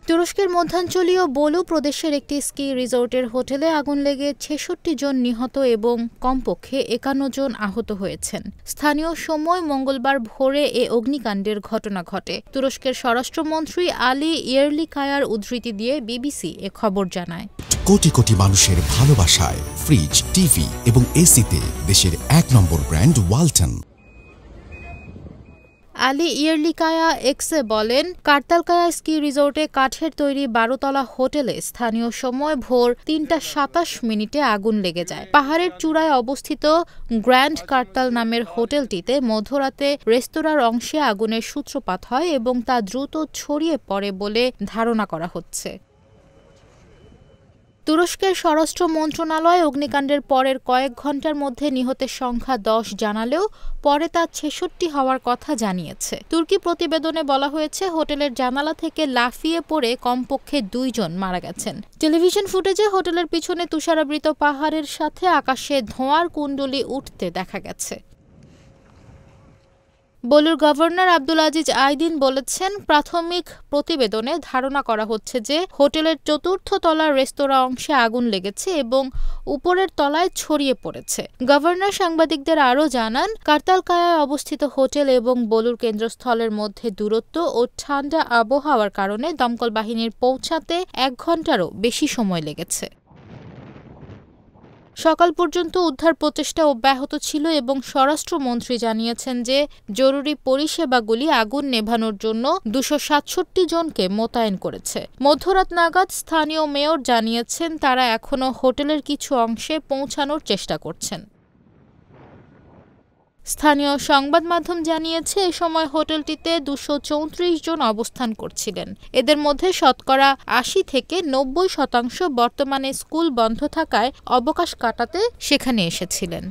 তুরস্কের মধ্যাঞ্চলীয় বোলু প্রদেশের একটি স্কি রিসোর্টের হোটেলে আগুন লেগে ৬৬ জন নিহত এবং কমপক্ষে ৫১ জন আহত হয়েছেন। স্থানীয় সময় মঙ্গলবার ভোরে এ অগ্নিকাণ্ডের ঘটনা ঘটে। তুরস্কের স্বরাষ্ট্রমন্ত্রী আলী ইয়ারলিকায়ার উদ্ধৃতি দিয়ে বিবিসি এ খবর জানায়। কোটি কোটি মানুষের ভালোবাসায় ফ্রিজ, টিভি এবং এসিতে দেশের ১ নম্বর ব্র্যান্ড ওয়ালটন। আলী ইয়ারলিকায়া এক্সে বলেন, কার্তালকায়া স্কি রিসোর্টে কাঠের তৈরি ১২তলা হোটেলে স্থানীয় সময় ভোর ৩টা ২৭ আগুন লেগে যায়। পাহাড়ের চূড়ায় অবস্থিত গ্র্যান্ড কার্তাল নামের হোটেলটিতে মধ্যরাতে রেস্তোরাঁর অংশে আগুনের সূত্রপাত হয় এবং তা দ্রুত ছড়িয়ে পড়ে বলে ধারণা করা হচ্ছে। তুরস্কের স্বরাষ্ট্র মন্ত্রণালয় অগ্নিকাণ্ডের পরের কয়েক ঘণ্টার মধ্যে নিহতের সংখ্যা ১০ জানালেও পরে তা ৬৬ হওয়ার কথা জানিয়েছে। তুর্কি প্রতিবেদনে বলা হয়েছে, হোটেলের জানালা থেকে লাফিয়ে পড়ে কমপক্ষে ২ জন মারা গেছেন। টেলিভিশন ফুটেজে হোটেলের পিছনে তুষারাবৃত পাহাড়ের সাথে আকাশে ধোঁয়ার কুণ্ডলী উঠতে দেখা গেছে। বলুর গভর্নর আব্দুল আজিজ আইদিন বলেছেন, প্রাথমিক প্রতিবেদনে ধারণা করা হচ্ছে যে হোটেলের ৪র্থ তলার রেস্তোরাঁ অংশে আগুন লেগেছে এবং উপরের তলায় ছড়িয়ে পড়েছে। গভর্নর সাংবাদিকদের আরও জানান, কার্তালকায়ায় অবস্থিত হোটেল এবং বলুর কেন্দ্রস্থলের মধ্যে দূরত্ব ও ঠান্ডা আবহাওয়ার কারণে দমকল বাহিনীর পৌঁছাতে ১ ঘণ্টারও বেশি সময় লেগেছে। সকাল পর্যন্ত উদ্ধার প্রচেষ্টা অব্যাহত ছিল এবং স্বরাষ্ট্রমন্ত্রী জানিয়েছেন যে জরুরি পরিষেবাগুলি আগুন নেভানোর জন্য ২৬৭ জনকে মোতায়েন করেছে। মধ্যরাত নাগাদ স্থানীয় মেয়র জানিয়েছেন, তারা এখনও হোটেলের কিছু অংশে পৌঁছানোর চেষ্টা করছেন। স্থানীয় সংবাদ মাধ্যম জানিয়েছে, এ সময় হোটেলটিতে ২৩৪ জন অবস্থান করছিলেন। এদের মধ্যে শতকরা ৮০ থেকে ৯০% বর্তমানে স্কুল বন্ধ থাকায় অবকাশ কাটাতে সেখানে এসেছিলেন।